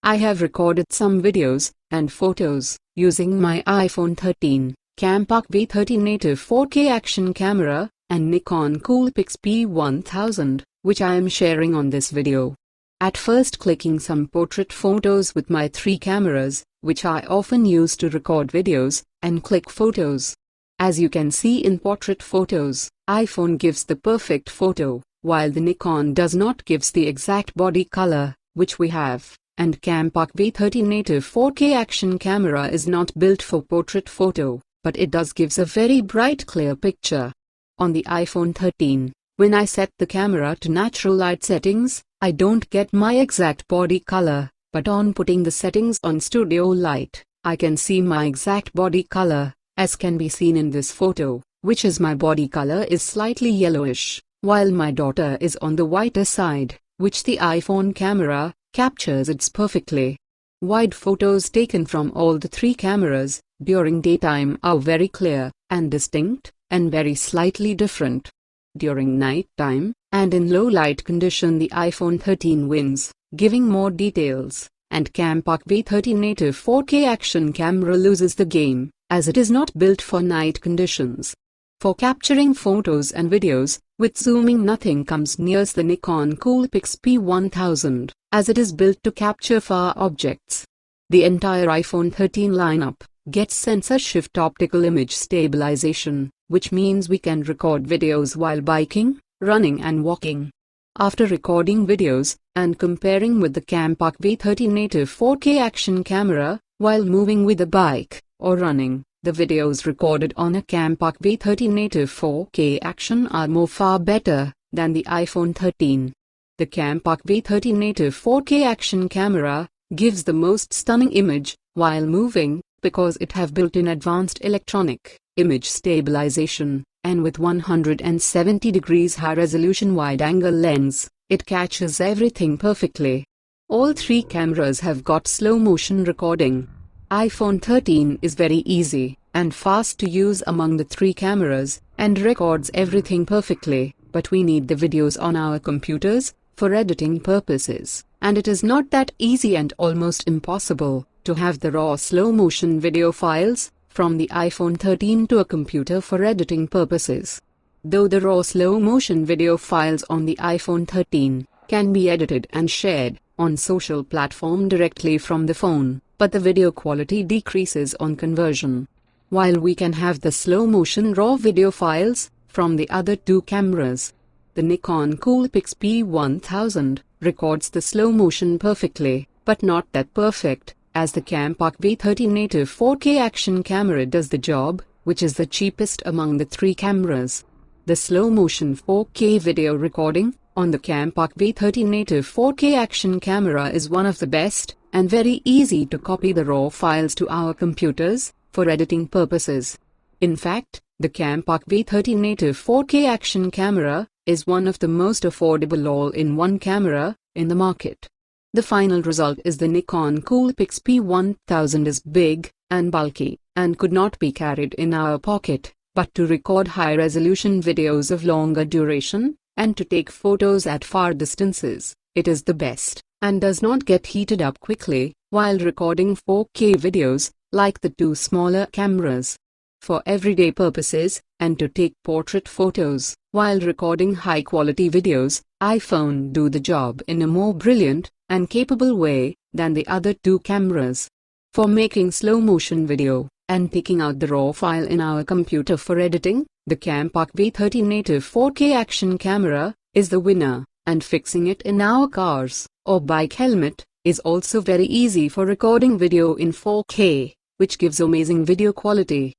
I have recorded some videos and photos using my iPhone 13, Campark V30 native 4K action camera, and Nikon Coolpix P1000, which I am sharing on this video. At first, clicking some portrait photos with my 3 cameras, which I often use to record videos, and click photos. As you can see in portrait photos, iPhone gives the perfect photo, while the Nikon does not gives the exact body color, which we have. And Campark V30 native 4K action camera is not built for portrait photo, but it does gives a very bright clear picture. On the iPhone 13, when I set the camera to natural light settings, I don't get my exact body color, but on putting the settings on studio light, I can see my exact body color, as can be seen in this photo, which is my body color is slightly yellowish, while my daughter is on the whiter side, which the iPhone camera captures it perfectly. Wide photos taken from all the 3 cameras during daytime are very clear and distinct, and very slightly different. During night time and in low light condition, the iPhone 13 wins, giving more details, and Campark V30 native 4K action camera loses the game, as it is not built for night conditions. For capturing photos and videos, with zooming nothing comes near the Nikon Coolpix P1000, as it is built to capture far objects. The entire iPhone 13 lineup gets sensor shift optical image stabilization, which means we can record videos while biking, running and walking. After recording videos and comparing with the Campark V30 native 4K action camera, while moving with a bike or running, the videos recorded on a Campark V30 native 4K action are far better than the iPhone 13. The Campark V30 native 4K action camera gives the most stunning image while moving, because it have built-in advanced electronic image stabilization, and with 170 degrees high-resolution wide-angle lens, it catches everything perfectly. All 3 cameras have got slow-motion recording. iPhone 13 is very easy and fast to use among the 3 cameras, and records everything perfectly, but we need the videos on our computers for editing purposes, and it is not that easy and almost impossible to have the raw slow-motion video files from the iPhone 13 to a computer for editing purposes. Though the raw slow-motion video files on the iPhone 13 can be edited and shared on social platform directly from the phone, but the video quality decreases on conversion. While we can have the slow-motion raw video files from the other 2 cameras, the Nikon Coolpix P1000 records the slow motion perfectly, but not that perfect, as the Campark V30 native 4K action camera does the job, which is the cheapest among the 3 cameras. The slow motion 4K video recording on the Campark V30 native 4K action camera is one of the best, and very easy to copy the raw files to our computers for editing purposes. In fact, the Campark V30 native 4K action camera is one of the most affordable all-in-one camera in the market. The final result is the Nikon Coolpix P1000 is big and bulky, and could not be carried in our pocket, but to record high-resolution videos of longer duration, and to take photos at far distances, it is the best, and does not get heated up quickly, while recording 4K videos, like the 2 smaller cameras. For everyday purposes, and to take portrait photos, while recording high-quality videos, iPhone do the job in a more brilliant and capable way than the other 2 cameras. For making slow-motion video, and taking out the raw file in our computer for editing, the Campark V30 native 4K action camera is the winner, and fixing it in our cars or bike helmet is also very easy for recording video in 4K, which gives amazing video quality.